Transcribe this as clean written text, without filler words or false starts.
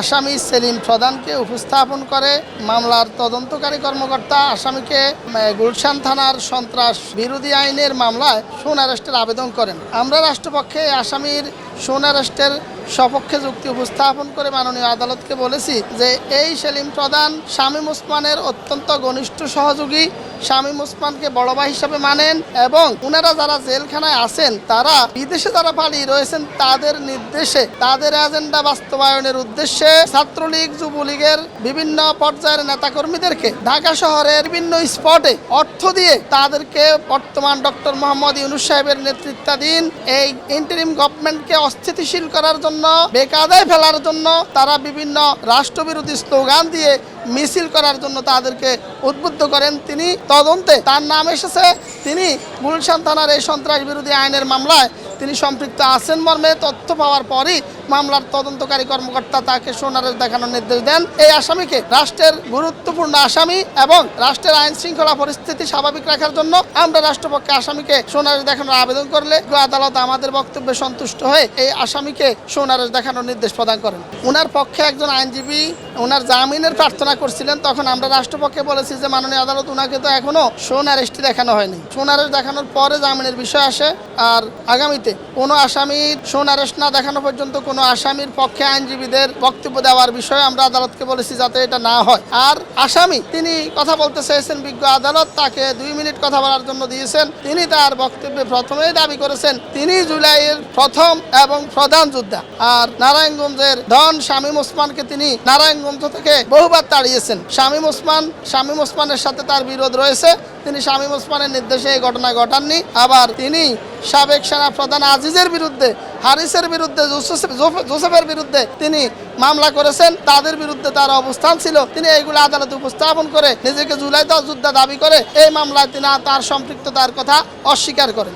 আসামি সেলিম প্রধানকে উপস্থাপন করে মামলার তদন্তকারী কর্মকর্তা আসামিকে গুলশান থানার সন্ত্রাস বিরোধী আইনের মামলায় শোন অ্যারেস্টের আবেদন করেন। আমরা রাষ্ট্রপক্ষে আসামির শোন অ্যারেস্টের সপক্ষে যুক্তি উপস্থাপন করে মাননীয় আদালতকে বলেছি যে এই সেলিম প্রধান শামীম ওসমানের অত্যন্ত ঘনিষ্ঠ সহযোগী, শামীম ওসমানকে বড় ভাই হিসাবে মানেন এবং ওনারা যারা জেলখানায় আছেন তারা বিদেশে যারা পালিয়ে রয়েছেন তাদের নির্দেশে তাদের এজেন্ডা বাস্তবায়নের উদ্দেশ্যে ছাত্রলীগ যুবলীগের বিভিন্ন পর্যায়ের নেতাকর্মীদেরকে ঢাকা শহরের বিভিন্ন স্পটে অর্থ দিয়ে তাদেরকে বর্তমান ডক্টর মোহাম্মদ ইউনূস সাহেবের নেতৃত্বাধীন এই ইন্টারিম গভর্নমেন্টকে অস্থিতিশীল করার জন্য বেকায়দায় ফেলার জন্য তারা বিভিন্ন রাষ্ট্রবিরোধী স্লোগান দিয়ে মিছিল করার জন্য তাদেরকে উদ্বুদ্ধ করেন। তিনি তদন্তে তার নাম এসেছে, তিনি গুলশান থানার এই সন্ত্রাস বিরোধী আইনের মামলায় তিনি সম্পৃক্ত আছেন মর্মে তথ্য পাওয়ার পরই মামলার তদন্তকারী কর্মকর্তা তাকে শোন অ্যারেস্ট দেখানোর নির্দেশ দেন। এই আসামিকে রাষ্ট্রের গুরুত্বপূর্ণ আসামি এবং রাষ্ট্রের আইন শৃঙ্খলা পরিস্থিতি স্বাভাবিক রাখার জন্য আমরা রাষ্ট্রপক্ষে আসামিকে শোন অ্যারেস্ট দেখানোর আবেদন করলে আদালত আমাদের বক্তব্যে সন্তুষ্ট হয়ে এই আসামিকে শোন অ্যারেস্ট দেখানোর নির্দেশ প্রদান করেন। ওনার পক্ষে একজন আইনজীবী ওনার জামিনের প্রার্থনা করছিলেন, তখন আমরা রাষ্ট্রপক্ষে বলেছি যে মাননীয় আদালত ওনাকে তো এখনো শোন অ্যারেস্টই দেখানো হয়নি, শোন অ্যারেস্ট দেখানোর পরে জামিনের বিষয় আসে। আর আগামীতে কোনো আসামির শোন অ্যারেস্ট না দেখানো পর্যন্ত কোনো আসামির পক্ষে আইনজীবীদের বক্তব্য দেওয়ার বিষয়ে আমরা আদালতকে বলেছি যাতে এটা না হয়। আর আসামি তিনি কথা বলতে চেয়েছেন, বিজ্ঞ আদালত তাকে 2 মিনিট কথা বলার জন্য দিয়েছেন। তিনি তার বক্তব্যে প্রথমেই দাবি করেছেন তিনি জুলাইয়ের প্রথম এবং প্রধান যোদ্ধা। আর নারায়ণগঞ্জের ডন শামীম ওসমানকে তিনি নারায়ণগঞ্জ থেকে বহুবার তাড়িয়েছেন। শামীম ওসমানের সাথে তার বিরোধ রয়েছে, তিনি শামীম ওসমানের নির্দেশে এই ঘটনা ঘটাননি। আবার তিনি সাবেক সেনা প্রধান আজিজের বিরুদ্ধে, হারিসের বিরুদ্ধে, জোসেফের বিরুদ্ধে তিনি মামলা করেছেন, তাদের বিরুদ্ধে তার অবস্থান ছিল। তিনি এইগুলো আদালতে উপস্থাপন করে নিজেকে জুলাই যোদ্ধা দাবি করে এই মামলায় তিনি তার সম্পৃক্ততার কথা অস্বীকার করেন।